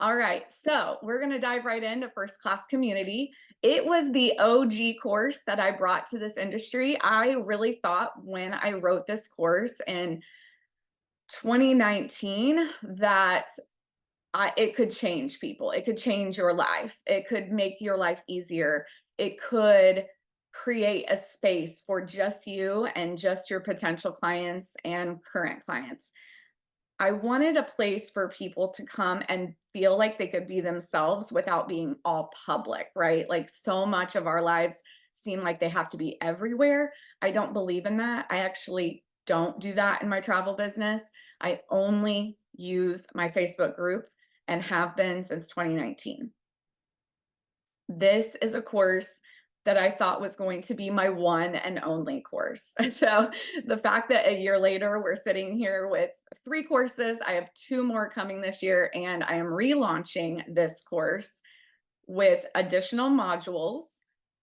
All right, so we're going to dive right into first class community. It was the OG course that I brought to this industry. I really thought when I wrote this course in 2019 that it could change people. It could change your life. It could make your life easier. It could create a space for just you and just your potential clients and current clients. I wanted a place for people to come and feel like they could be themselves without being all public, right? Like so much of our lives seem like they have to be everywhere. I don't believe in that. I actually don't do that in my travel business. I only use my Facebook group and have been since 2019. This is a course that I thought was going to be my one and only course. So the fact that a year later we're sitting here with 3 courses, I have 2 more coming this year, and I am relaunching this course with additional modules,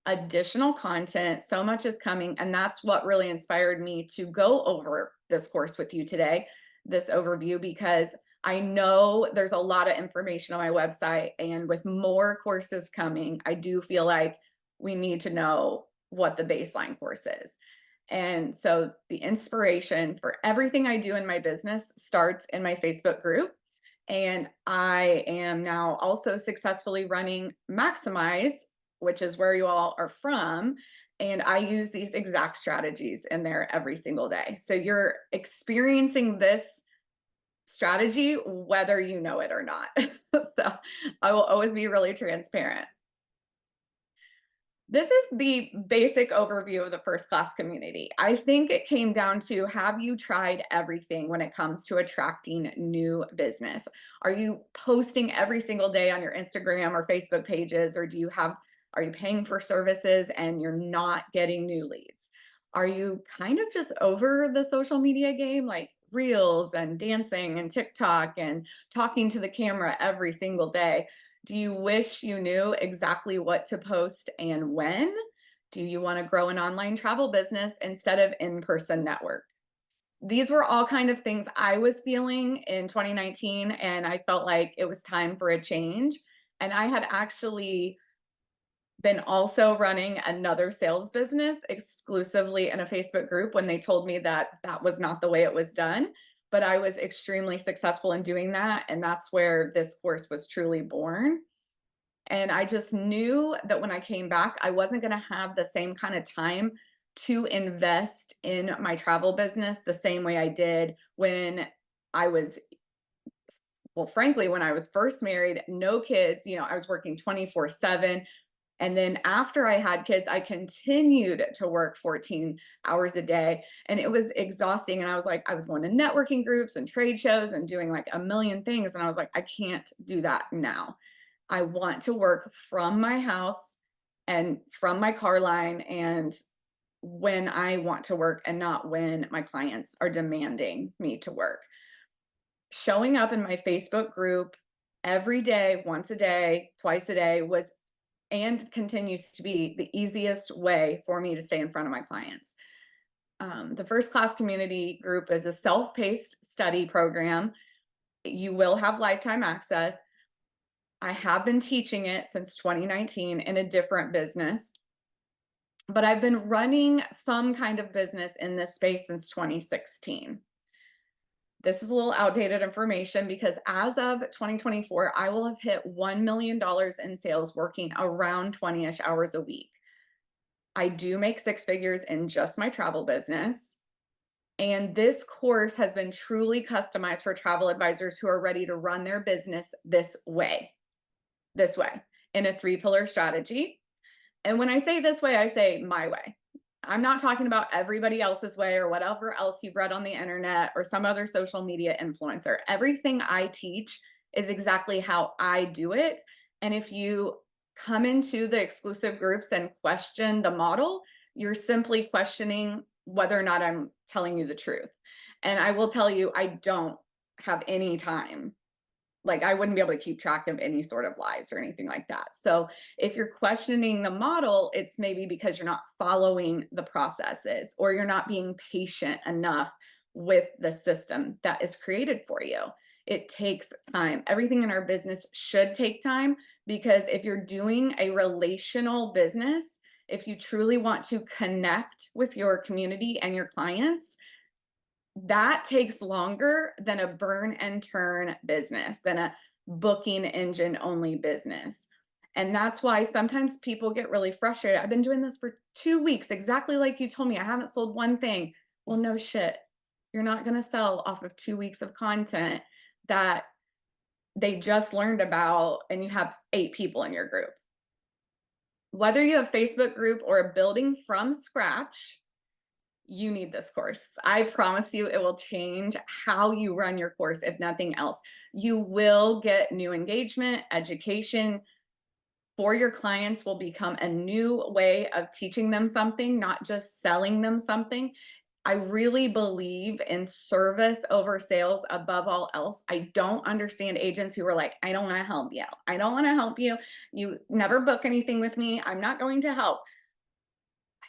additional content. So much is coming, and that's what really inspired me to go over this course with you today, this overview, because I know there's a lot of information on my website, and with more courses coming, I do feel like we need to know what the baseline course is. And so the inspiration for everything I do in my business starts in my Facebook group. And I am now also successfully running Maximize, which is where you all are from. And I use these exact strategies in there every single day. So you're experiencing this strategy, whether you know it or not. So I will always be really transparent. This is the basic overview of the first class community. I think it came down to, have you tried everything when it comes to attracting new business? Are you posting every single day on your Instagram or Facebook pages, or are you paying for services and you're not getting new leads? Are you kind of just over the social media game, like reels and dancing and TikTok and talking to the camera every single day? Do you wish you knew exactly what to post and when? Do you want to grow an online travel business instead of in-person network? These were all kind of things I was feeling in 2019, and I felt like it was time for a change. And I had actually been also running another sales business exclusively in a Facebook group when they told me that that was not the way it was done. But I was extremely successful in doing that. And that's where this course was truly born. And I just knew that when I came back, I wasn't going to have the same kind of time to invest in my travel business the same way I did when I was, well, frankly, when I was first married, no kids, I was working 24/7. And then after I had kids, I continued to work 14 hours a day. And it was exhausting. And I was like, I was going to networking groups and trade shows and doing like a million things. And I was like, I can't do that now. I want to work from my house and from my car line and when I want to work, and not when my clients are demanding me to work. Showing up in my Facebook group every day, once a day, twice a day, was and continues to be the easiest way for me to stay in front of my clients. The first class community group is a self-paced study program. You will have lifetime access. I have been teaching it since 2019 in a different business, but I've been running some kind of business in this space since 2016. This is a little outdated information because as of 2024, I will have hit $1 million in sales working around 20-ish hours a week. I do make 6 figures in just my travel business. And this course has been truly customized for travel advisors who are ready to run their business this way, in a 3-pillar strategy. And when I say this way, I say my way. I'm not talking about everybody else's way or whatever else you've read on the internet or some other social media influencer. Everything I teach is exactly how I do it. And if you come into the exclusive groups and question the model, you're simply questioning whether or not I'm telling you the truth. And I will tell you, I don't have any time. Like, I wouldn't be able to keep track of any sort of lies or anything like that. So if you're questioning the model, it's maybe because you're not following the processes or you're not being patient enough with the system that is created for you. It takes time. Everything in our business should take time because if you're doing a relational business, if you truly want to connect with your community and your clients, that takes longer than a burn and turn business, than a booking engine only business. And that's why sometimes people get really frustrated. I've been doing this for 2 weeks, exactly like you told me. I haven't sold one thing. Well, no shit. You're not going to sell off of 2 weeks of content that they just learned about and you have 8 people in your group. Whether you have a Facebook group or a building from scratch, you need this course. I promise you it will change how you run your course, if nothing else. You will get new engagement, education for your clients will become a new way of teaching them something, not just selling them something. I really believe in service over sales above all else. I don't understand agents who are like, I don't want to help you. I don't want to help you. You never book anything with me. I'm not going to help.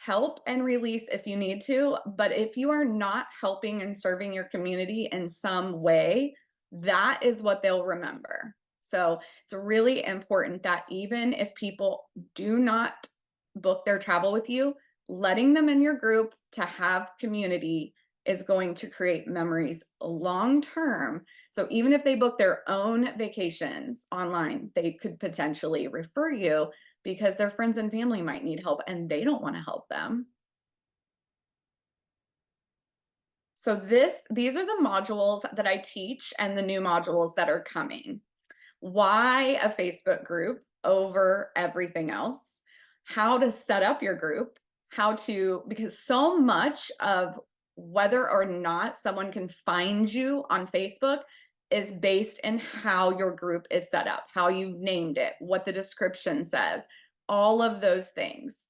Help and release if you need to, but if you are not helping and serving your community in some way, that is what they'll remember. So it's really important that even if people do not book their travel with you, letting them in your group to have community is going to create memories long term. So even if they book their own vacations online, they could potentially refer you because their friends and family might need help and they don't want to help them. So these are the modules that I teach and the new modules that are coming. Why a Facebook group over everything else, how to set up your group, how to, because so much of whether or not someone can find you on Facebook is based in how your group is set up, how you named it, what the description says, all of those things.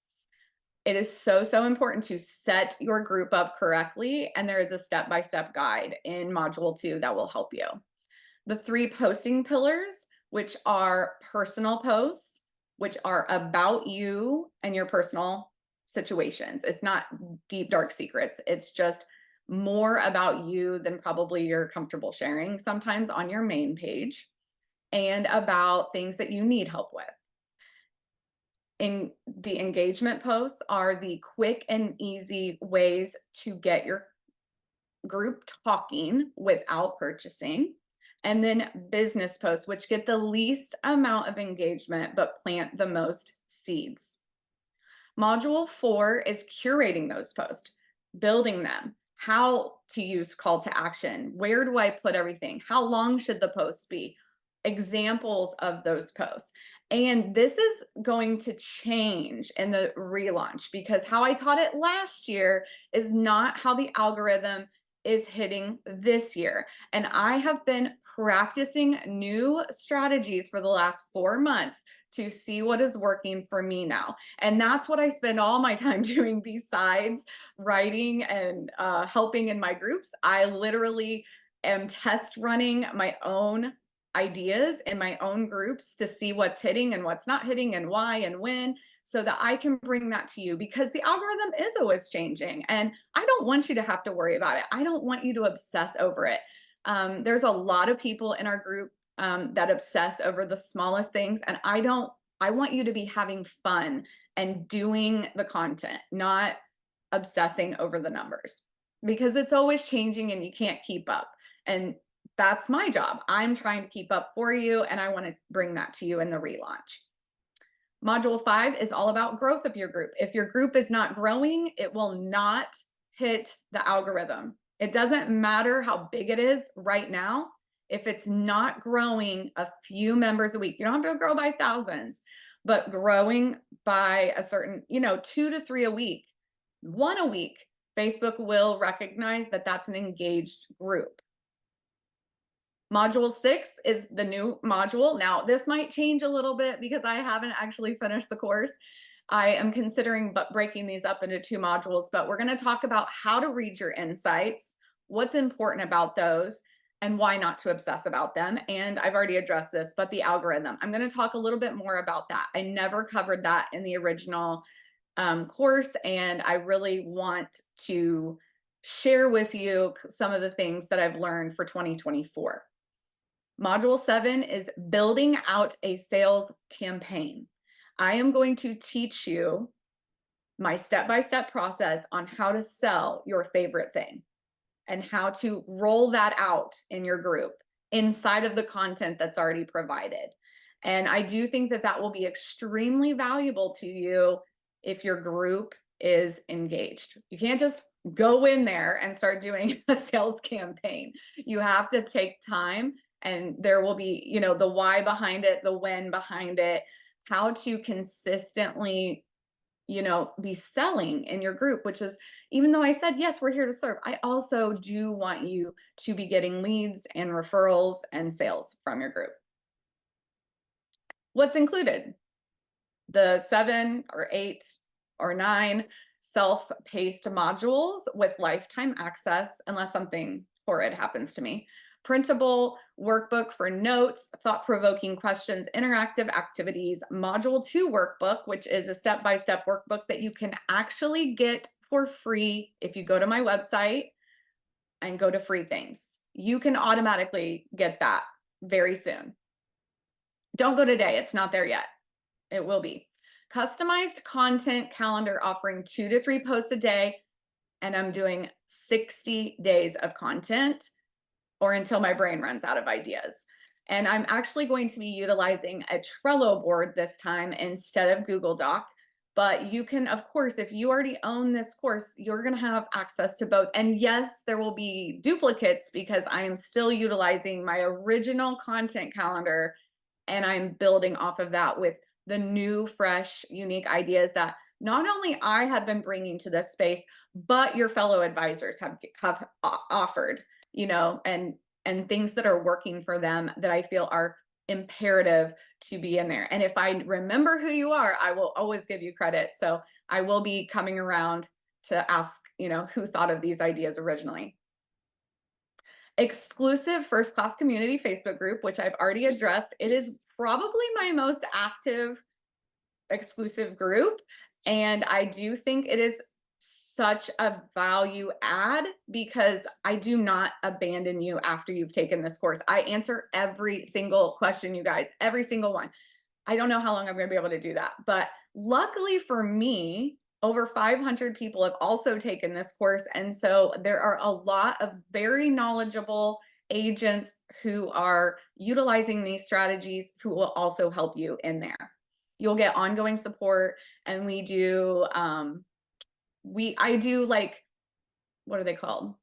It is so, so important to set your group up correctly. And there is a step-by-step guide in module 2 that will help you. The 3 posting pillars, which are personal posts, which are about you and your personal situations. It's not deep, dark secrets. It's just more about you than probably you're comfortable sharing sometimes on your main page, and about things that you need help with. In the engagement posts are the quick and easy ways to get your group talking without purchasing. And then business posts, which get the least amount of engagement but plant the most seeds. Module 4 is curating those posts, building them, how to use call to action, where do I put everything, how long should the post be, examples of those posts. And this is going to change in the relaunch because how I taught it last year is not how the algorithm is hitting this year. And I have been practicing new strategies for the last 4 months to see what is working for me now. And that's what I spend all my time doing besides writing and helping in my groups. I literally am test running my own ideas in my own groups to see what's hitting and what's not hitting and why and when, so that I can bring that to you because the algorithm is always changing and I don't want you to have to worry about it. I don't want you to obsess over it. There's a lot of people in our group that obsess over the smallest things. And I want you to be having fun and doing the content, not obsessing over the numbers because it's always changing and you can't keep up. And that's my job. I'm trying to keep up for you and I want to bring that to you in the relaunch. Module 5 is all about growth of your group. If your group is not growing, it will not hit the algorithm. It doesn't matter how big it is right now. If it's not growing a few members a week, you don't have to grow by thousands, but growing by a certain, 2 to 3 a week, 1 a week, Facebook will recognize that that's an engaged group. Module 6 is the new module. Now, this might change a little bit because I haven't actually finished the course. I am considering breaking these up into 2 modules, but we're going to talk about how to read your insights, what's important about those, and why not to obsess about them. And I've already addressed this, but the algorithm. I'm going to talk a little bit more about that. I never covered that in the original course, and I really want to share with you some of the things that I've learned for 2024. Module 7 is building out a sales campaign. I am going to teach you my step-by-step process on how to sell your favorite thing and how to roll that out in your group inside of the content that's already provided. And I do think that that will be extremely valuable to you if your group is engaged. You can't just go in there and start doing a sales campaign. You have to take time, and there will be, the why behind it, the when behind it, how to consistently be selling in your group, which is, even though I said, yes, we're here to serve, I also do want you to be getting leads and referrals and sales from your group. What's included? The 7 or 8 or 9 self-paced modules with lifetime access, unless something horrid happens to me. Printable workbook for notes, thought-provoking questions, interactive activities, module 2 workbook, which is a step-by-step workbook that you can actually get for free if you go to my website and go to free things. You can automatically get that very soon. Don't go today, it's not there yet. It will be. Customized content calendar offering 2 to 3 posts a day, and I'm doing 60 days of content, or until my brain runs out of ideas. And I'm actually going to be utilizing a Trello board this time instead of Google Doc. But you can, of course, if you already own this course, you're going to have access to both. And yes, there will be duplicates because I am still utilizing my original content calendar, and I'm building off of that with the new, fresh, unique ideas that not only I have been bringing to this space, but your fellow advisors have offered, and things that are working for them that I feel are imperative to be in there. And if I remember who you are, I will always give you credit. So I will be coming around to ask, who thought of these ideas originally. Exclusive first class community Facebook group, which I've already addressed. It is probably my most active exclusive group. And I do think it is such a value add because I do not abandon you after you've taken this course. I answer every single question, you guys, every single one. I don't know how long I'm going to be able to do that, but luckily for me, over 500 people have also taken this course. And so there are a lot of very knowledgeable agents who are utilizing these strategies who will also help you in there. You'll get ongoing support, and I do like, what are they called?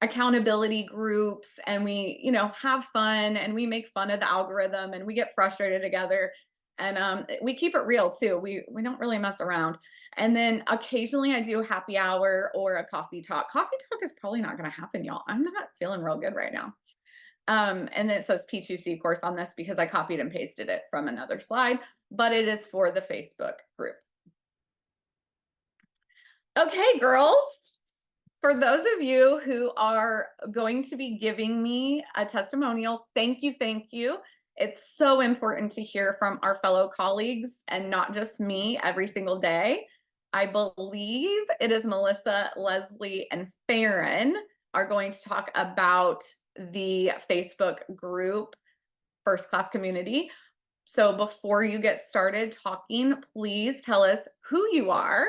Accountability groups, and we, have fun, and we make fun of the algorithm, and we get frustrated together, and we keep it real too. We don't really mess around. And then occasionally I do a happy hour or a coffee talk. Coffee talk is probably not going to happen, y'all. I'm not feeling real good right now. And then it says P2C course on this because I copied and pasted it from another slide, but it is for the Facebook group. Okay, girls. For those of you who are going to be giving me a testimonial, thank you, thank you. It's so important to hear from our fellow colleagues and not just me every single day. I believe it is Melissa, Leslie, and Farron are going to talk about the Facebook group, First Class Community. So before you get started talking, please tell us who you are,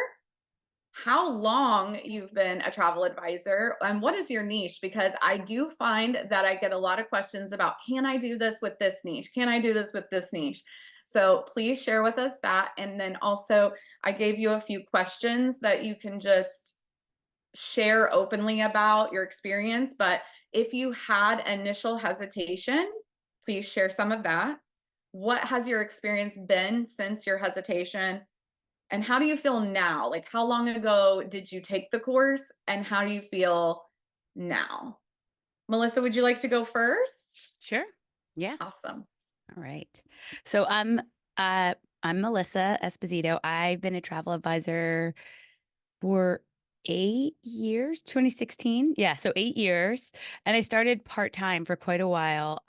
how long you've been a travel advisor, and what is your niche? Because I do find that I get a lot of questions about, can I do this with this niche? Can I do this with this niche? So please share with us that. And then also, I gave you a few questions that you can just share openly about your experience. But if you had initial hesitation, please share some of that. What has your experience been since your hesitation? And how do you feel now? Like, how long ago did you take the course, and how do you feel now? Melissa, would you like to go first? Sure. Yeah. Awesome. All right. So I'm Melissa Esposito. I've been a travel advisor for 8 years, 2016. Yeah, so 8 years. And I started part-time for quite a while.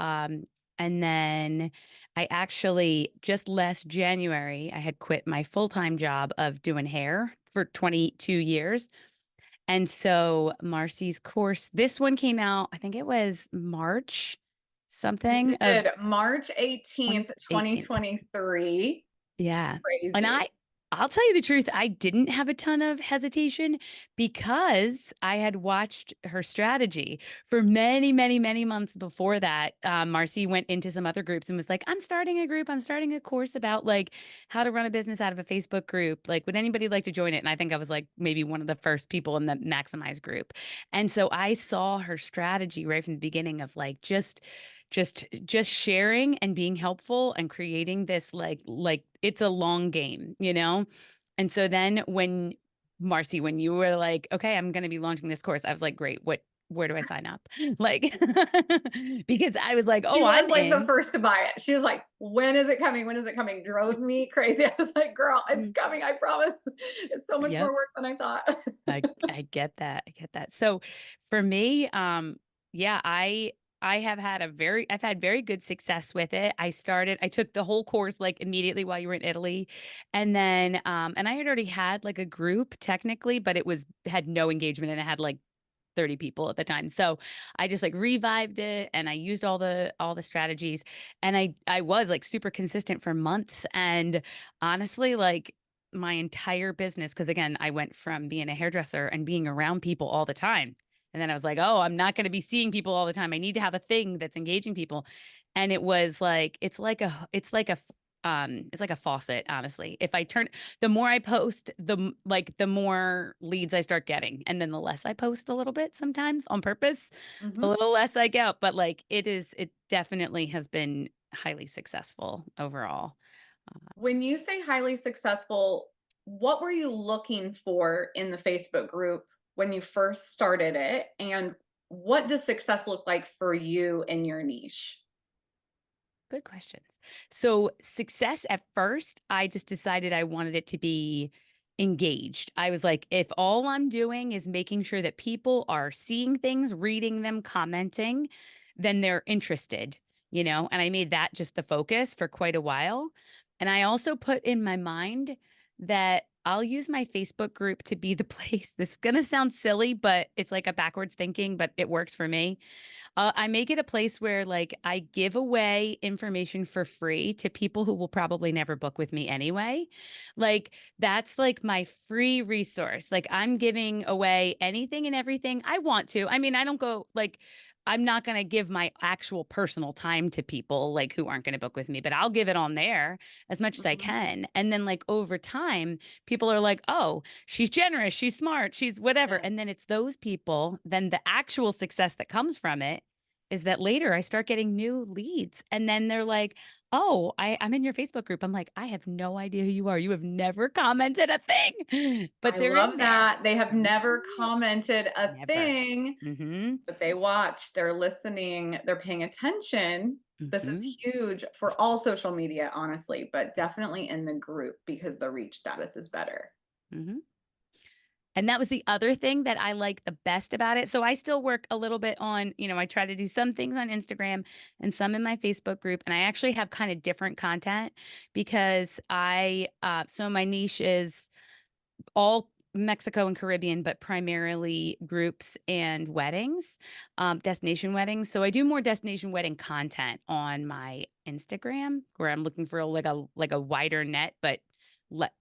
And then I actually just last January, I had quit my full-time job of doing hair for 22 years. And so Marcie's course, this one came out, I think it was March something You of did March 18th, 2018. 2023. Yeah. And Crazy. I'll tell you the truth, I didn't have a ton of hesitation because I had watched her strategy for many, many, many months before that. Marcie went into some other groups and was like, I'm starting a group. I'm starting a course about like how to run a business out of a Facebook group. Like, would anybody like to join it? And I think I was like maybe one of the first people in the Maximize group. And so I saw her strategy right from the beginning of like just sharing and being helpful and creating this like it's a long game, you know? And so then when Marcy, when you were like, okay, I'm going to be launching this course, I was like, great, where do I sign up? Like, because I was like, She oh, was I'm like the in. first to buy it. She was like, "When is it coming? When is it coming?" Drove me crazy. I was like, "Girl, it's Mm, coming. I promise." It's so much yep. more work than I thought. I get that. I get that. So for me, yeah, I've had very good success with it. I took the whole course like immediately while you were in Italy. And then and I had already had like a group technically, but it was had no engagement and it had like 30 people at the time. So I just like revived it and I used all the strategies and I was like super consistent for months and honestly like my entire business cuz again I went from being a hairdresser and being around people all the time. And then I was like, "Oh, I'm not going to be seeing people all the time. I need to have a thing that's engaging people." And it was like it's like a faucet, honestly. If I turn the more I post, like the more leads I start getting, and then the less I post a little bit sometimes on purpose, the Mhm. little less I get. But like it definitely has been highly successful overall. When you say highly successful, what were you looking for in the Facebook group when you first started it? And what does success look like for you in your niche? Good questions. So, success at first, I just decided I wanted it to be engaged. I was like, if all I'm doing is making sure that people are seeing things, reading them, commenting, then they're interested, you know? And I made that just the focus for quite a while. And I also put in my mind that I'll use my Facebook group to be the place. This is going to sound silly, but it's like a backwards thinking, but it works for me. I make it a place where like I give away information for free to people who will probably never book with me anyway. Like that's like my free resource. Like I'm giving away anything and everything I want to. I mean, I don't go like I'm not going to give my actual personal time to people like who aren't going to book with me, but I'll give it on there as much as I Mhm. can. And then like over time, people are like, "Oh, she's generous, she's smart, she's whatever." Yeah. And then it's those people, then the actual success that comes from it is that later I start getting new leads. And then they're like, oh, I'm in your Facebook group. I'm like, I have no idea who you are. You have never commented a thing, but I they're in love there. that. They have never Right. commented a Never. thing, Mm-hmm. but they watch, they're listening, they're paying attention. This is Mm-hmm. huge for all social media, honestly, but Yes. definitely in the group because the reach status is better. Mm-hmm. And that was the other thing that I like the best about it. So I still work a little bit on, you know, I try to do some things on Instagram and some in my Facebook group. And I actually have kind of different content because so my niche is all Mexico and Caribbean, but primarily groups and weddings, destination weddings. So I do more destination wedding content on my Instagram, where I'm looking for like a wider net, but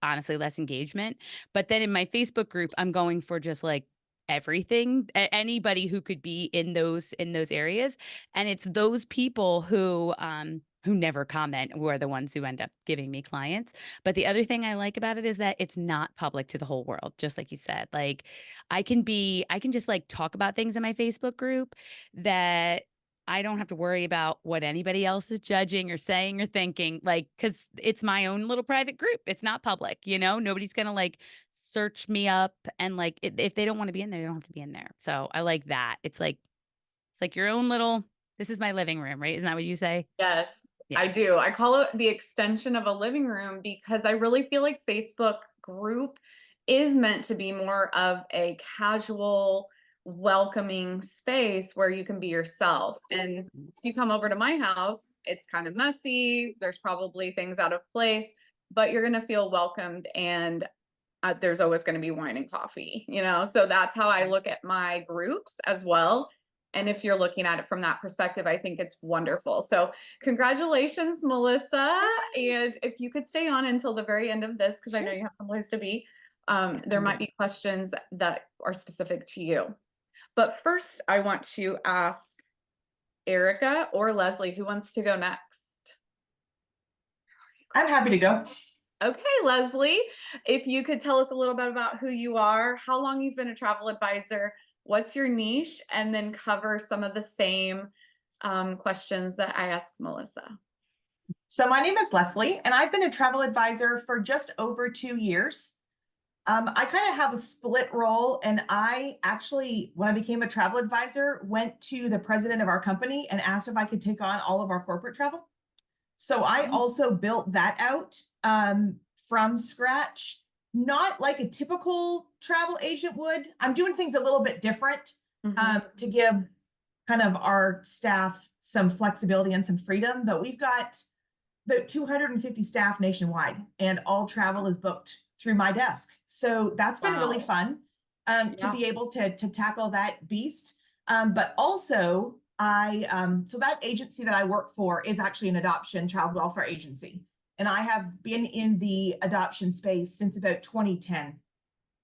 honestly less engagement. But then in my Facebook group, I'm going for just like everything, anybody who could be in those areas, and it's those people who never comment who are the ones who end up giving me clients. But the other thing I like about it is that it's not public to the whole world, just like you said. Like I can just like talk about things in my Facebook group that I don't have to worry about what anybody else is judging or saying or thinking, like, because it's my own little private group. It's not public, you know, nobody's gonna like search me up and like if they don't want to be in there, they don't have to be in there. So I like that. It's like your own little, this is my living room, right? Isn't that what you say? Yes, Yeah. I do. I call it the extension of a living room because I really feel like Facebook group is meant to be more of a casual, welcoming space where you can be yourself. And if you come over to my house, it's kind of messy. There's probably things out of place, but you're going to feel welcomed and there's always going to be wine and coffee, you know? So that's how I look at my groups as well. And if you're looking at it from that perspective, I think it's wonderful. So, congratulations, Melissa. And Thanks. if you could stay on until the very end of this, because I know Sure. you have someplace to be, there Will might do. be questions that are specific to you. But first, I want to ask Erica or Leslie, who wants to go next? I'm happy to go. Okay, Leslie, if you could tell us a little bit about who you are, how long you've been a travel advisor, what's your niche, and then cover some of the same questions that I asked Melissa. So my name is Leslie, and I've been a travel advisor for just over 2 years. I kind of have a split role, and I actually, when I became a travel advisor, went to the president of our company and asked if I could take on all of our corporate travel. So I Oh. also built that out from scratch, not like a typical travel agent would. I'm doing things a little bit different Mhm. to give kind of our staff some flexibility and some freedom. But we've got about 250 staff nationwide, and all travel is booked through my desk. So that's been really Wow. fun to Yeah. be able to tackle that beast. But also, so that agency that I work for is actually an adoption child welfare agency. And I have been in the adoption space since about 2010.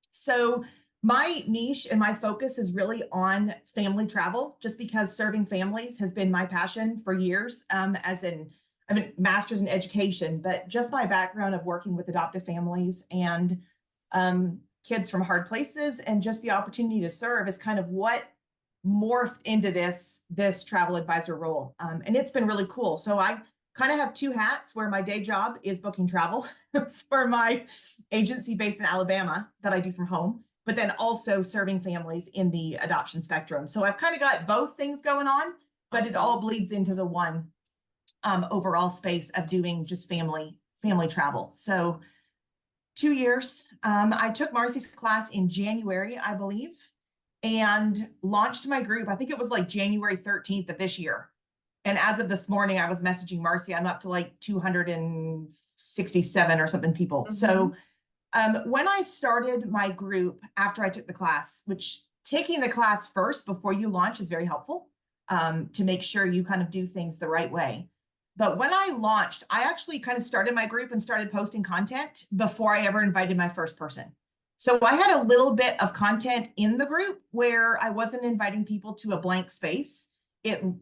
So my niche and my focus is really on family travel, just because serving families has been my passion for years. I'm a master's in education, but just my background of working with adoptive families and kids from hard places, and just the opportunity to serve is kind of what morphed into this travel advisor role, and it's been really cool. So I kind of have two hats, where my day job is booking travel for my agency based in Alabama that I do from home, but then also serving families in the adoption spectrum. So I've kind of got both things going on, but it all Awesome. bleeds into the one overall space of doing just family travel. So 2 years. I took Marcie's class in January, I believe, and launched my group. I think it was like January 13th of this year. And as of this morning, I was messaging Marcie, I'm up to like 267 or something people. Mhm. So when I started my group after I took the class, which taking the class first before you launch is very helpful to make sure you kind of do things the right way. But when I launched, I actually kind of started my group and started posting content before I ever invited my first person. So I had a little bit of content in the group where I wasn't inviting people to a blank space. Even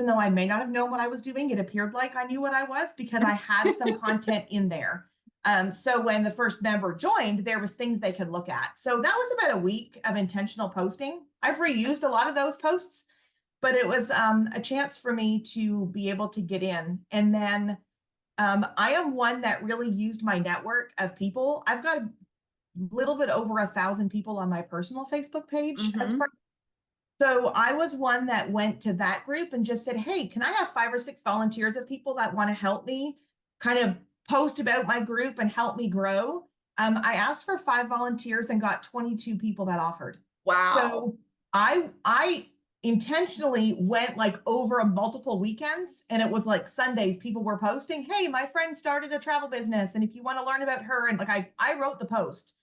though I may not have known what I was doing, it appeared like I knew what I was because I had some content in there. So when the first member joined, there was things they could look at. So that was about a week of intentional posting. I've reused a lot of those posts, but it was a chance for me to be able to get in. And then I am one that really used my network of people. I've got a little bit over 1,000 people on my personal Facebook page as Mhm. far. So I was one that went to that group and just said, hey, can I have 5 or 6 volunteers of people that want to help me kind of post about my group and help me grow? I asked for 5 volunteers and got 22 people that offered. Wow. So I intentionally went like over a multiple weekends, and it was like Sundays people were posting, hey, my friend started a travel business, and if you want to learn about her, and like I wrote the post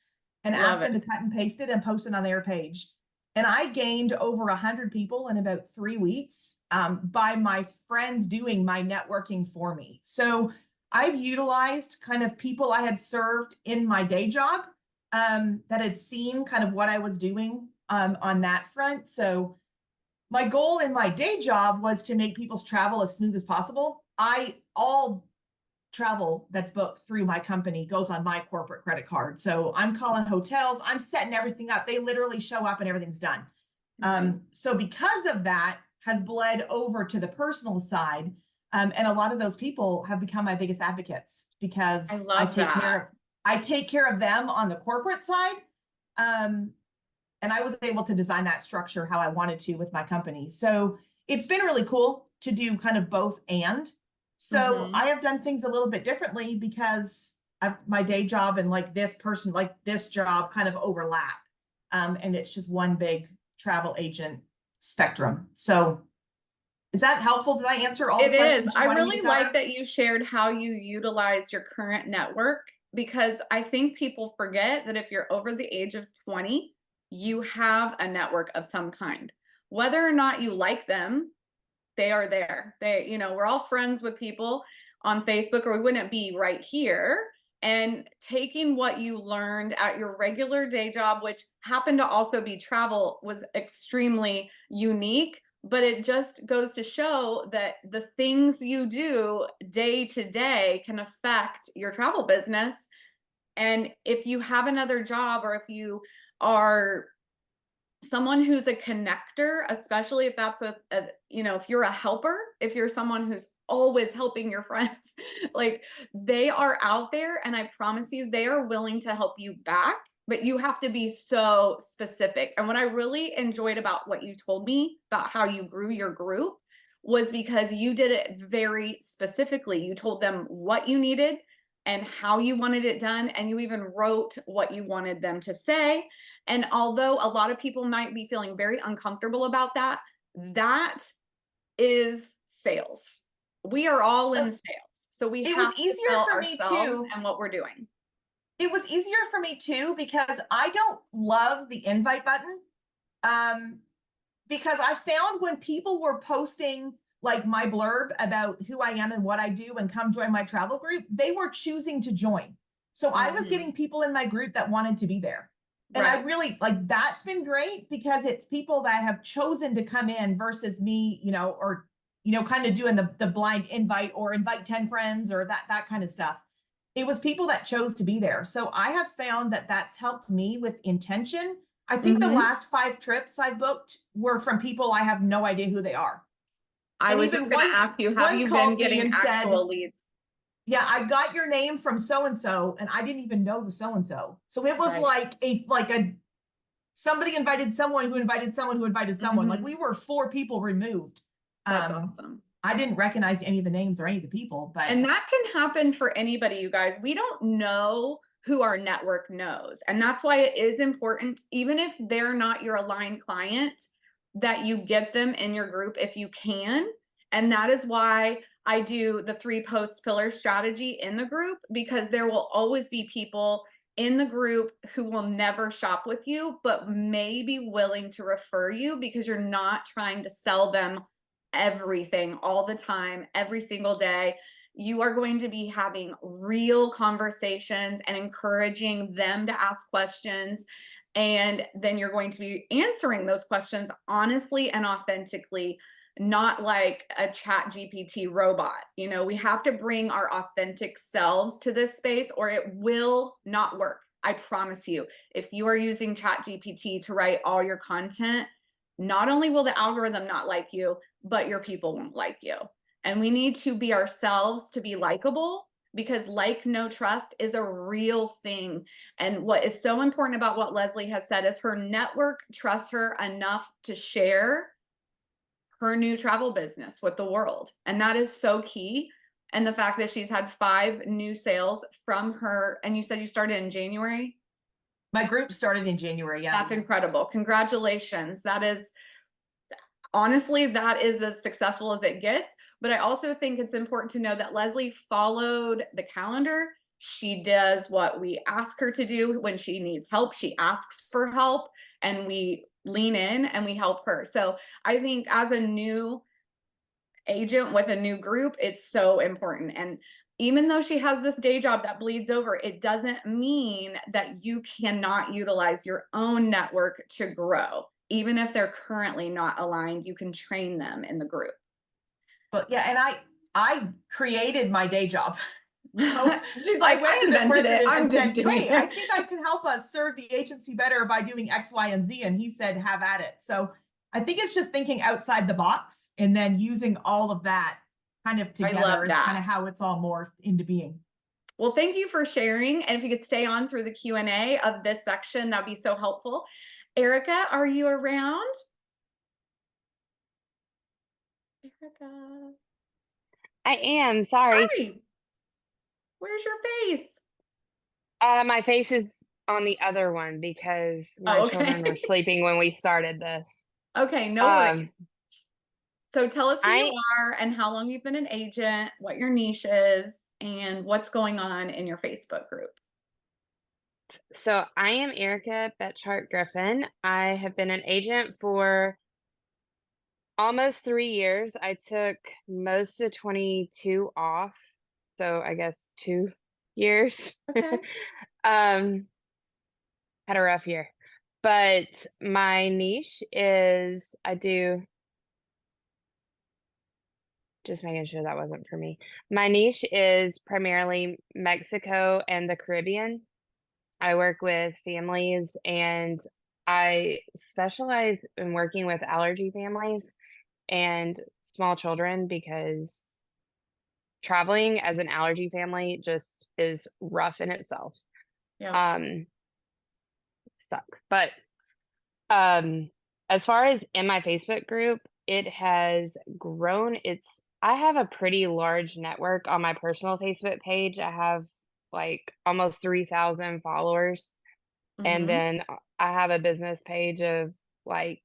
and Love asked it. them to cut and paste it and post it on their page. And I gained over 100 people in about 3 weeks by my friends doing my networking for me. So I've utilized kind of people I had served in my day job that had seen kind of what I was doing on that front. So my goal in my day job was to make people's travel as smooth as possible. All travel that's booked through my company goes on my corporate credit card. So I'm calling hotels, I'm setting everything up. They literally show up and everything's done. Nice. So because of that has bled over to the personal side. And a lot of those people have become my biggest advocates I because love that. I take care of them on the corporate side. Um, and I was able to design that structure how I wanted to with my company. So it's been really cool to do kind of both and. So Mhm. I have done things a little bit differently because my day job and like this person, like this job kind of overlap. And it's just one big travel agent spectrum. So is that helpful? Did I answer all the It is. questions you I wanted me to really like cover? that you shared how you utilized your current network, because I think people forget that if you're over the age of 20, you have a network of some kind. whether or not you like them, they are there. They, you know, we're all friends with people on Facebook, or we wouldn't be right here. And taking what you learned at your regular day job, which happened to also be travel, was extremely unique. But it just goes to show that the things you do day to day can affect your travel business. And if you have another job, or if you are someone who's a connector, especially if that's you know, if you're a helper, if you're someone who's always helping your friends, like, they are out there, and I promise you they are willing to help you back, but you have to be so specific. And what I really enjoyed about what you told me about how you grew your group was because you did it very specifically. You told them what you needed and how you wanted it done, and you even wrote what you wanted them to say. And although a lot of people might be feeling very uncomfortable about that, that is sales. We are all in sales. So we It was have to easier sell for me ourselves too. and what we're doing. It was easier for me too because I don't love the invite button. Um, because I found when people were posting like my blurb about who I am and what I do and come join my travel group, they were choosing to join. So I was getting people in my group that wanted to be there. And I Right. really like that's been great because it's people that have chosen to come in versus me, you know, or kind of doing the blind invite or invite 10 friends or that kind of stuff. It was people that chose to be there. So I have found that that's helped me with intention. I think the Mhm. last 5 trips I booked were from people I have no idea who they are. I And was just even going to one ask you, have one you been called me getting and said, actual leads? "Yeah, I got your name from so and so, and I didn't even know the so and so." So it was Right. like a somebody invited someone who invited someone who invited someone. Like we Mhm. were 4 people removed. That's Um, awesome. I didn't recognize any of the names or any of the people, but And that can happen for anybody, you guys. We don't know who our network knows. And that's why it is important, even if they're not your aligned client, that you get them in your group if you can. And that is why I do the 3 post pillar strategy in the group, because there will always be people in the group who will never shop with you, but may be willing to refer you because you're not trying to sell them everything all the time, every single day. You are going to be having real conversations and encouraging them to ask questions. And then you're going to be answering those questions honestly and authentically, not like a chat GPT robot. You know, we have to bring our authentic selves to this space or it will not work. I promise you, if you are using chat GPT to write all your content, not only will the algorithm not like you, but your people won't like you. And we need to be ourselves to be likable, because like, no trust is a real thing. And what is so important about what Leslie has said is her network trusts her enough to share her new travel business with the world. And that is so key. And the fact that she's had 5 new sales from her, and you said you started in January? my group started in January. Yeah. That's incredible. Congratulations. That is, honestly, that is as successful as it gets. But I also think it's important to know that Leslie followed the calendar. She does what we ask her to do. When she needs help, she asks for help, and we lean in and we help her. So I think as a new agent with a new group, it's so important. And even though she has this day job that bleeds over, it doesn't mean that you cannot utilize your own network to grow. Even if they're currently not aligned, you can train them in the group. But yeah, and I created my day job. So She's I like, went I to the invented it. president and I'm just said, doing "Hey, I it. think I can help us serve the agency better by doing X, Y, and Z." And he said, "Have at it." So I think it's just thinking outside the box and then using all of that kind of I together love is kind that. of how it's all morphed into being. Well, thank you for sharing. And if you could stay on through the Q&A of this section, that'd be so helpful. Erica, are you around? Erica. I am sorry. Hi. Where's your face? My face is on the other one because my Oh, children were okay. sleeping when we started this. Okay, no Um, worries. So tell us who you I are and how long you've been an agent, what your niche is, and what's going on in your Facebook group. so I am Erica Betchart Griffin. I have been an agent for almost 3 years. I took most of 22 off, so I guess 2 years. Okay. Um, had a rough year. But my niche is I do just making sure that wasn't for me. My niche is primarily Mexico and the Caribbean. I work with families and I specialize in working with allergy families and small children because traveling as an allergy family just is rough in itself. Yep. Um, sucks. But um, as far as in my Facebook group, it has grown. I have a pretty large network on my personal Facebook page. I have like almost 3,000 followers. And Mhm. then I have a business page of like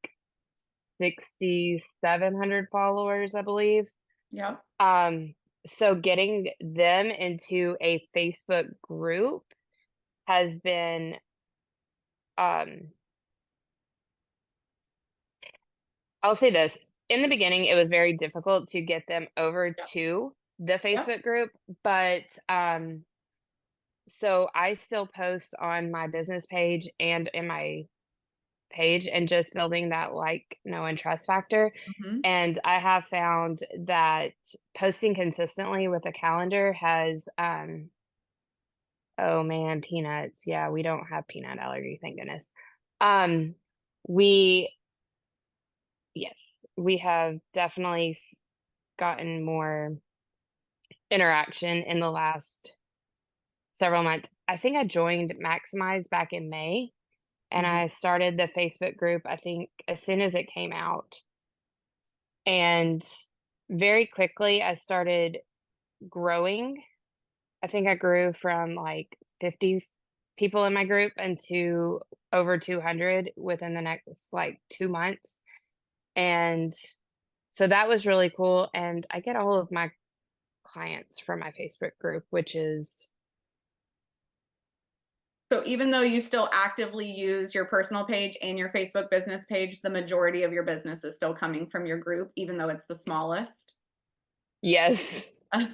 6,700 followers, I believe. Yep. Um, so getting them into a Facebook group has been, um, I'll say this. In the beginning, it was very difficult to get them over Yep. to the Yep. Facebook group, but so I still post on my business page and in my page and just building that like, know, and trust factor. Mhm. And I have found that posting consistently with a calendar has, oh man, peanuts. Yeah, we don't have peanut allergy, thank goodness. Um, we, yes, we have definitely gotten more interaction in the last several months. I think I joined Maximize back in May and Mhm. I started the Facebook group, I think, as soon as it came out. And very quickly, I started growing. I think I grew from like 50 people in my group into over 200 within the next like 2 months. And so that was really cool. And I get all of my clients from my Facebook group, which is, So even though you still actively use your personal page and your Facebook business page, the majority of your business is still coming from your group, even though it's the smallest? yes.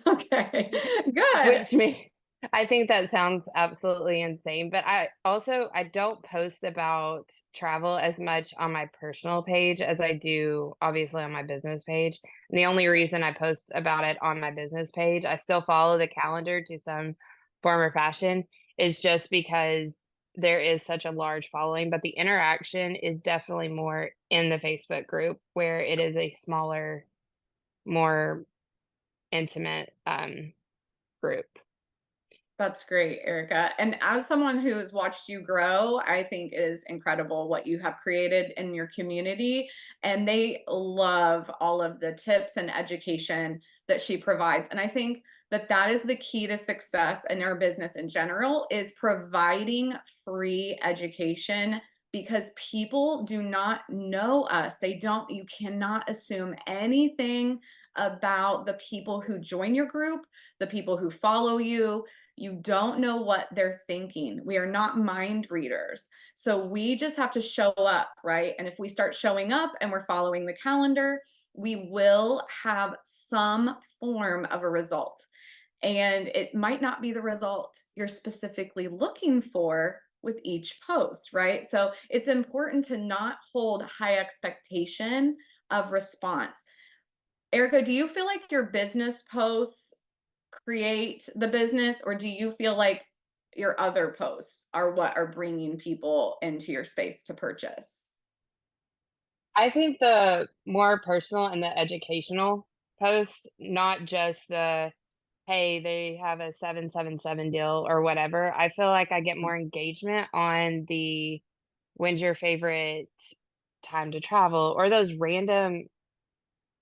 Okay, good. Which me I think that sounds absolutely insane, but I don't post about travel as much on my personal page as I do obviously on my business page. And the only reason I post about it on my business page, I still follow the calendar to some form or fashion, is just because there is such a large following, but the interaction is definitely more in the Facebook group where it is a smaller, more intimate group. That's great, Erica. And as someone who has watched you grow, I think it is incredible what you have created in your community. And they love all of the tips and education that she provides. And I think that that is the key to success in our business in general is providing free education because people do not know us. They don't, you cannot assume anything about the people who join your group, the people who follow you. You don't know what they're thinking. We are not mind readers. So we just have to show up, right? And if we start showing up and we're following the calendar, we will have some form of a result. And it might not be the result you're specifically looking for with each post, right? So it's important to not hold high expectation of response. Erica, do you feel like your business posts create the business, or do you feel like your other posts are what are bringing people into your space to purchase? I think the more personal and the educational post, not just the, "Hey, they have a 777 deal," or whatever. I feel like I get more engagement on the, "When's your favorite time to travel?" or those random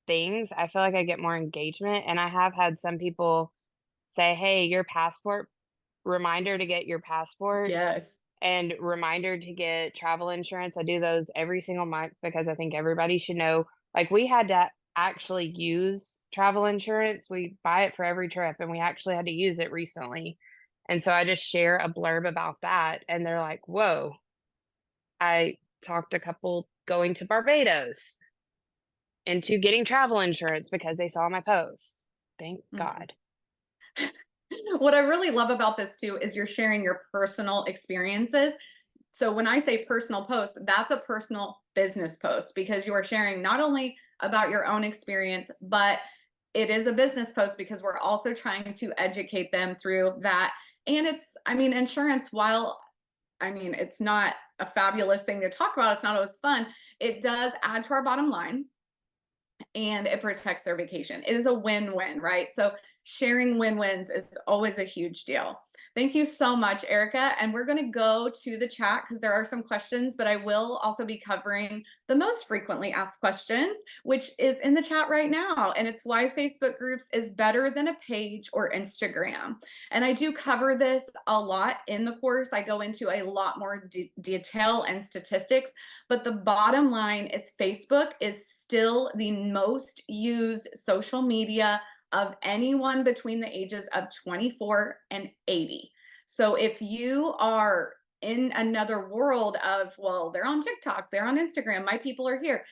things. I feel like I get more engagement, and I have had some people say, "Hey, your passport reminder to get your passport." Yes. And reminder to get travel insurance. I do those every single month because I think everybody should know. Like we had to actually use travel insurance. We buy it for every trip and we actually had to use it recently. And so I just share a blurb about that and they're like, "Whoa, I talked a couple going to Barbados." into getting travel insurance because they saw my post. Thank Mhm. God. What I really love about this too is you're sharing your personal experiences. So when I say personal post, that's a personal business post because you are sharing not only about your own experience, but it is a business post because we're also trying to educate them through that. And it's, I mean, insurance, while I mean, it's not a fabulous thing to talk about, it's not always fun, it does add to our bottom line and it protects their vacation. It is a win-win, right? So sharing win-wins is always a huge deal. Thank you so much, Erica. And we're going to go to the chat because there are some questions, but I will also be covering the most frequently asked questions, which is in the chat right now. And it's why Facebook groups is better than a page or Instagram. And I do cover this a lot in the course. I go into a lot more detail and statistics, but the bottom line is Facebook is still the most used social media of anyone between the ages of 24 and 80. So if you are in another world of, well, they're on TikTok, they're on Instagram, my people are here,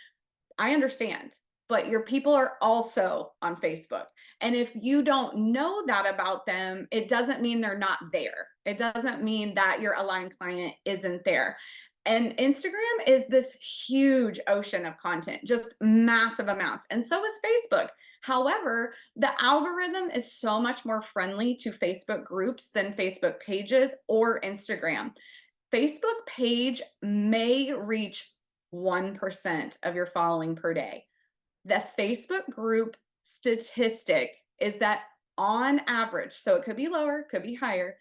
I understand, but your people are also on Facebook. And if you don't know that about them, it doesn't mean they're not there. It doesn't mean that your aligned client isn't there. And Instagram is this huge ocean of content, just massive amounts. And so is Facebook. However, the algorithm is so much more friendly to Facebook groups than Facebook pages or Instagram. Facebook page may reach 1% of your following per day. The Facebook group statistic is that on average, so it could be lower, could be higher,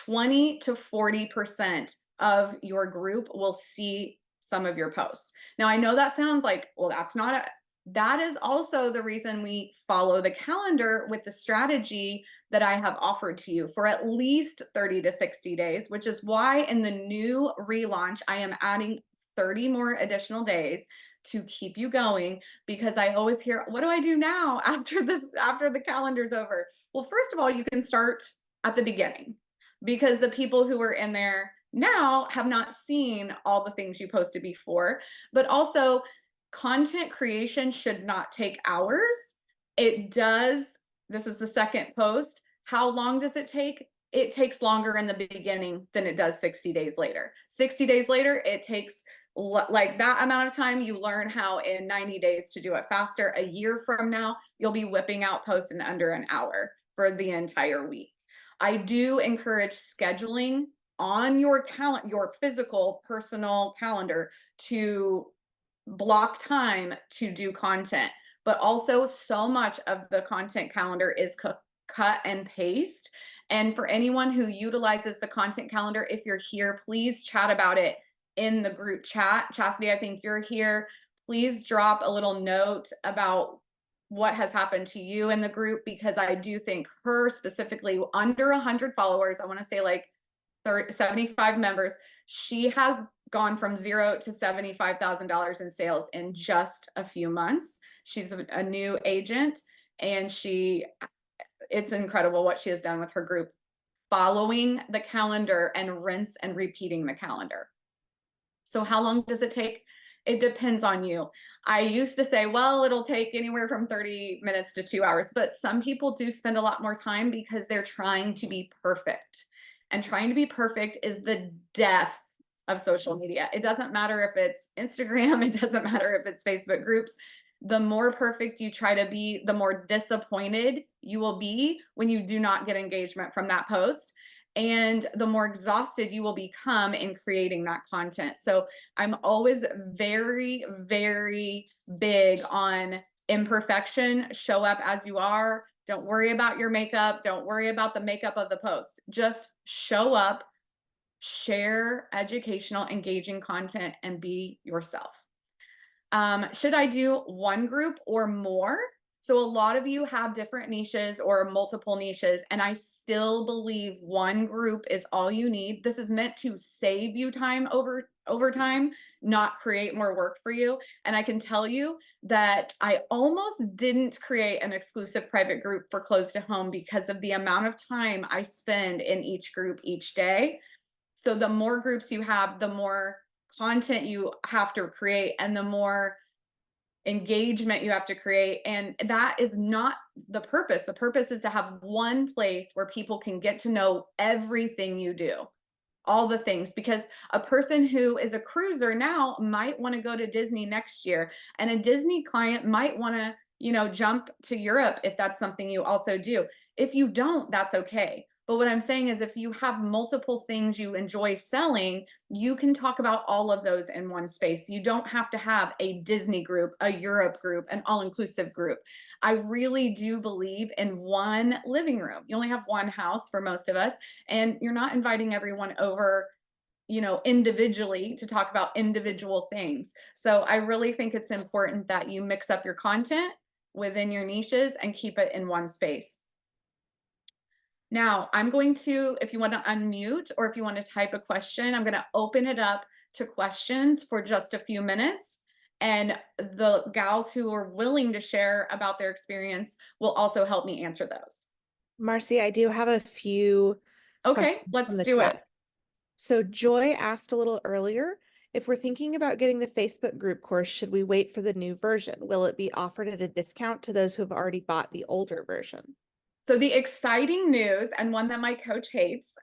20 to 40% of your group will see some of your posts. Now, I know that sounds like, well, that's not a, that is also the reason we follow the calendar with the strategy that I have offered to you for at least 30 to 60 days, which is why in the new relaunch, I am adding 30 more additional days to keep you going, because I always hear, what do I do now after this, after the calendar's over? Well, first of all, you can start at the beginning because the people who are in there now have not seen all the things you posted before, but also content creation should not take hours. It does. This is the second post. How long does it take? It takes longer in the beginning than it does 60 days later. 60 days later, it takes like that amount of time. You learn how in 90 days to do it faster. A year from now, you'll be whipping out posts in under an hour for the entire week. I do encourage scheduling on your calendar, your physical personal calendar, to block time to do content, but also so much of the content calendar is cut and paste. And for anyone who utilizes the content calendar, if you're here, please chat about it in the group chat. Chastity, I think you're here. Please drop a little note about what has happened to you in the group, because I do think her specifically, under 100 followers, I want to say like 75 members, she has gone from $0 to $75,000 in sales in just a few months. She's a new agent, and it's incredible what she has done with her group, following the calendar and rinse and repeating the calendar. So how long does it take? It depends on you. I used to say, well, it'll take anywhere from 30 minutes to 2 hours, but some people do spend a lot more time because they're trying to be perfect. And trying to be perfect is the death of social media. It doesn't matter if it's Instagram, it doesn't matter if it's Facebook groups. The more perfect you try to be, the more disappointed you will be when you do not get engagement from that post, and the more exhausted you will become in creating that content. So I'm always very, very big on imperfection. Show up as you are. Don't worry about your makeup. Don't worry about the makeup of the post. Just show up, share educational, engaging content, and be yourself. Should I do one group or more? So a lot of you have different niches or multiple niches, and I still believe one group is all you need. This is meant to save you time over time, not create more work for you. And I can tell you that I almost didn't create an exclusive private group for Close to Home because of the amount of time I spend in each group each day. So the more groups you have, the more content you have to create, and the more engagement you have to create. And that is not the purpose. The purpose is to have one place where people can get to know everything you do, all the things, because a person who is a cruiser now might want to go to Disney next year, and a Disney client might want to, jump to Europe if that's something you also do. If you don't, that's okay. But what I'm saying is, if you have multiple things you enjoy selling, you can talk about all of those in one space. You don't have to have a Disney group, a Europe group, an all-inclusive group. I really do believe in one living room. You only have one house for most of us, and you're not inviting everyone over, individually to talk about individual things. So I really think it's important that you mix up your content within your niches and keep it in one space. Now, I'm going to, if you want to unmute or if you want to type a question, I'm going to open it up to questions for just a few minutes. And the gals who are willing to share about their experience will also help me answer those. Marcie, I do have a few Okay, questions let's from the do chat. it. So Joy asked a little earlier, if we're thinking about getting the Facebook group course, should we wait for the new version? Will it be offered at a discount to those who have already bought the older version? So the exciting news, and one that my coach hates,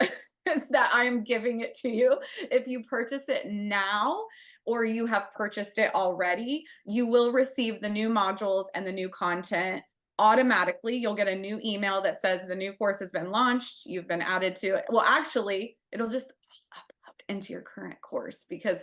is that I am giving it to you. If you purchase it now, or you have purchased it already, you will receive the new modules and the new content automatically. You'll get a new email that says the new course has been launched. You've been added to it. Well, actually, it'll just upload into your current course because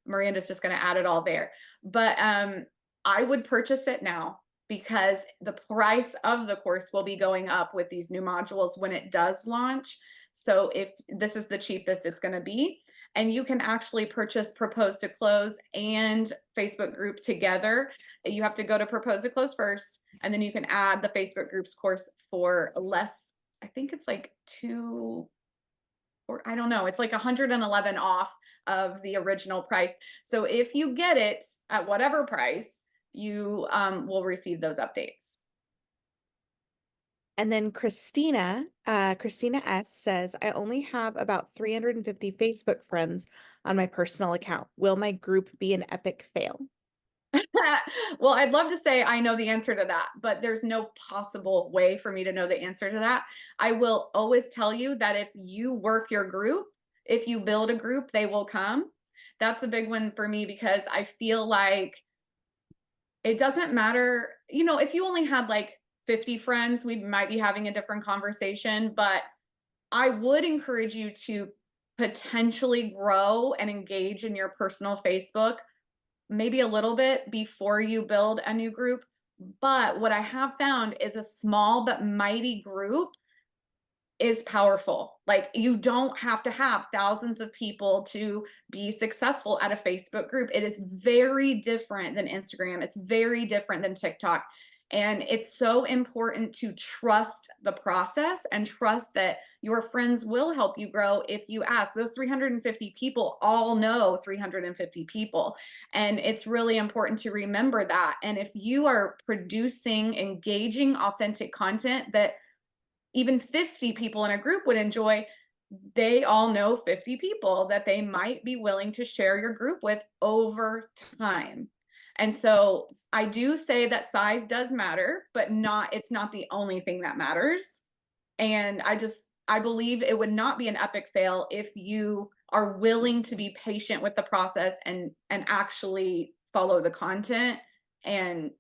Miranda's just going to add it all there. But I would purchase it now, because the price of the course will be going up with these new modules when it does launch. So if this is the cheapest it's going to be, and you can actually purchase Propose to Close and Facebook group together. You have to go to Propose to Close first, and then you can add the Facebook groups course for less. I think it's like I don't know, it's like 111 off of the original price. So if you get it at whatever price, you will receive those updates. And then Christina S says, I only have about 350 Facebook friends on my personal account. Will my group be an epic fail? Well, I'd love to say I know the answer to that, but there's no possible way for me to know the answer to that. I will always tell you that if you work your group, if you build a group, they will come. That's a big one for me, because I feel like it doesn't matter, if you only had like 50 friends, we might be having a different conversation, but I would encourage you to potentially grow and engage in your personal Facebook maybe a little bit before you build a new group. But what I have found is a small but mighty group is powerful. Like, you don't have to have thousands of people to be successful at a Facebook group. It is very different than Instagram. It's very different than TikTok. And it's so important to trust the process and trust that your friends will help you grow if you ask. Those 350 people all know 350 people. And it's really important to remember that. And if you are producing engaging, authentic content that even 50 people in a group would enjoy, they all know 50 people that they might be willing to share your group with over time. And so I do say that size does matter, but it's not the only thing that matters. And I believe it would not be an epic fail if you are willing to be patient with the process and actually follow the content, and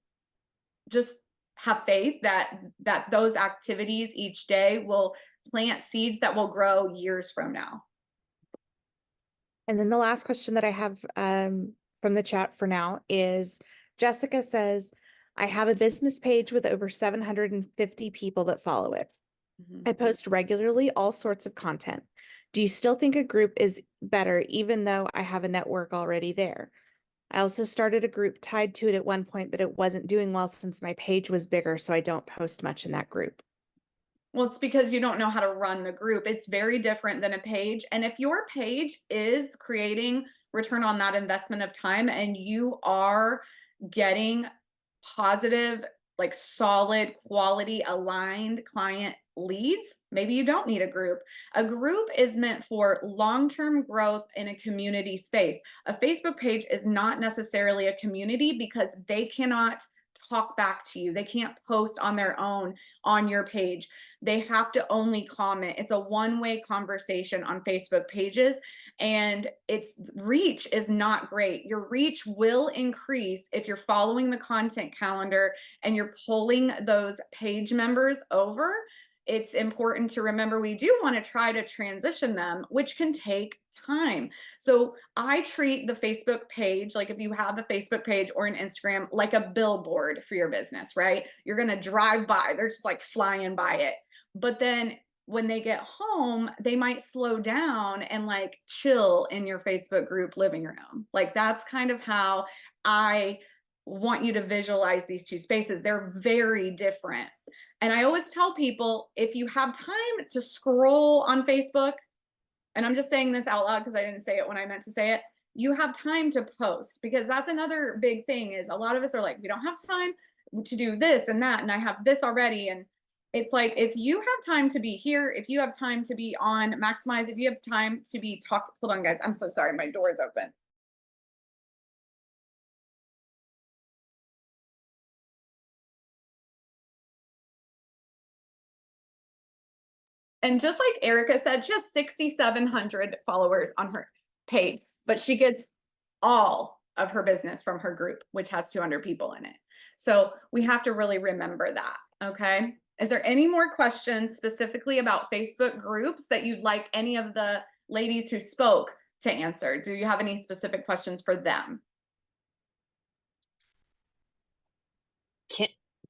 just have faith that those activities each day will plant seeds that will grow years from now. And then the last question that I have from the chat for now is, Jessica says, I have a business page with over 750 people that follow it. I post regularly all sorts of content. Do you still think a group is better even though I have a network already there? I also started a group tied to it at one point, but it wasn't doing well since my page was bigger, so I don't post much in that group. Well, it's because you don't know how to run the group. It's very different than a page. And if your page is creating return on that investment of time and you are getting positive like solid quality aligned client leads, maybe you don't need a group. A group is meant for long-term growth in a community space. A Facebook page is not necessarily a community because they cannot talk back to you. They can't post on their own on your page. They have to only comment. It's a one-way conversation on Facebook pages, and its reach is not great. Your reach will increase if you're following the content calendar and you're pulling those page members over. It's important to remember we do want to try to transition them, which can take time. So I treat the Facebook page, like if you have a Facebook page or an Instagram, like a billboard for your business, right? You're going to drive by, they're just like flying by it. But then when they get home, they might slow down and like chill in your Facebook group living room. Like that's kind of how I want you to visualize these two spaces. They're very different. And I always tell people, if you have time to scroll on Facebook, and I'm just saying this out loud because I didn't say it when I meant to say it, you have time to post, because that's another big thing is a lot of us are like, we don't have time to do this and that, and I have this already. And it's like, if you have time to be here, if you have time to be on Maximize, if you have time to be hold on guys, I'm so sorry, my door is open. And just like Erica said, she has 6,700 followers on her page, but she gets all of her business from her group, which has 200 people in it. So we have to really remember that, okay? Is there any more questions specifically about Facebook groups that you'd like any of the ladies who spoke to answer? Do you have any specific questions for them?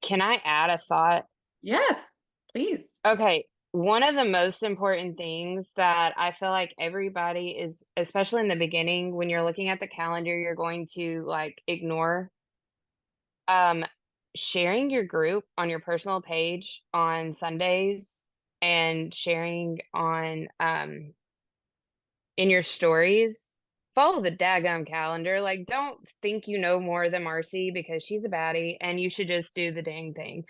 Can I add a thought? Yes, please. Okay. One of the most important things that I feel like everybody is, especially in the beginning, when you're looking at the calendar, you're going to like ignore, um, sharing your group on your personal page on Sundays and sharing on, in your stories. Follow the daggum calendar. Like, don't think you know more than Marcie because she's a baddie and you should just do the dang thing.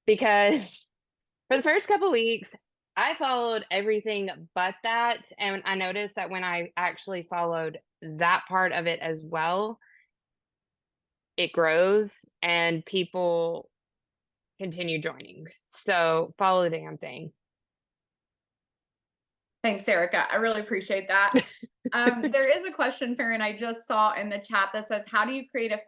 Because for the first couple weeks, I followed everything but that, and I noticed that when I actually followed that part of it as well, it grows and people continue joining. So follow the damn thing. Thanks, Erica. I really appreciate that. There is a question, Farron, I just saw in the chat that says, how do you create a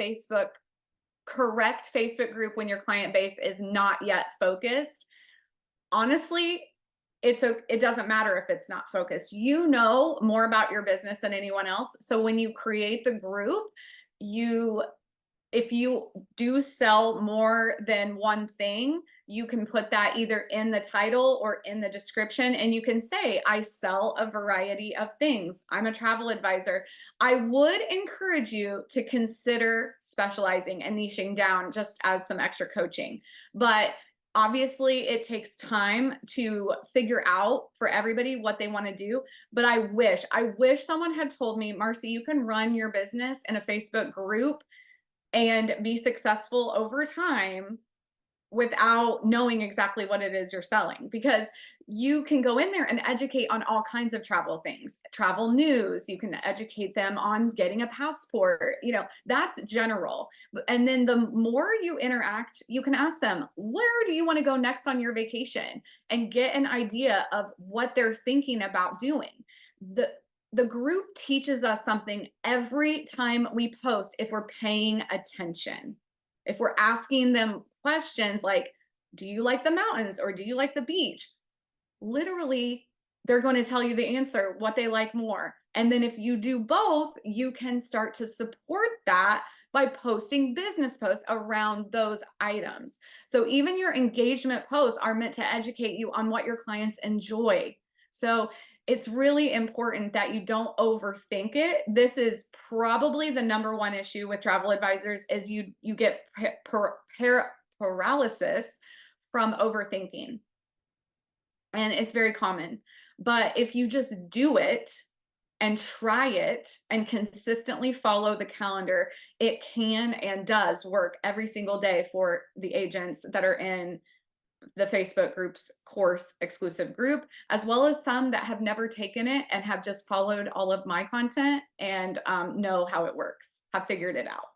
correct Facebook group when your client base is not yet focused? Honestly, it doesn't matter if it's not focused. You know more about your business than anyone else. So when you create the group, if you do sell more than one thing, you can put that either in the title or in the description, and you can say, I sell a variety of things. I'm a travel advisor. I would encourage you to consider specializing and niching down just as some extra coaching. But obviously it takes time to figure out for everybody what they want to do. But I wish someone had told me, Marcie, you can run your business in a Facebook group and be successful over time without knowing exactly what it is you're selling, because you can go in there and educate on all kinds of travel things, travel news. You can educate them on getting a passport, that's general. And then the more you interact, you can ask them, where do you want to go next on your vacation, and get an idea of what they're thinking about doing. The group teaches us something every time we post if we're paying attention. If we're asking them questions like, do you like the mountains or do you like the beach? Literally, they're going to tell you the answer, what they like more. And then if you do both, you can start to support that by posting business posts around those items. So even your engagement posts are meant to educate you on what your clients enjoy. So it's really important that you don't overthink it. This is probably the number one issue with travel advisors is you get paralysis from overthinking. And it's very common. But if you just do it, and try it and consistently follow the calendar, it can and does work every single day for the agents that are in the Facebook group's course exclusive group, as well as some that have never taken it and have just followed all of my content and know how it works, have figured it out.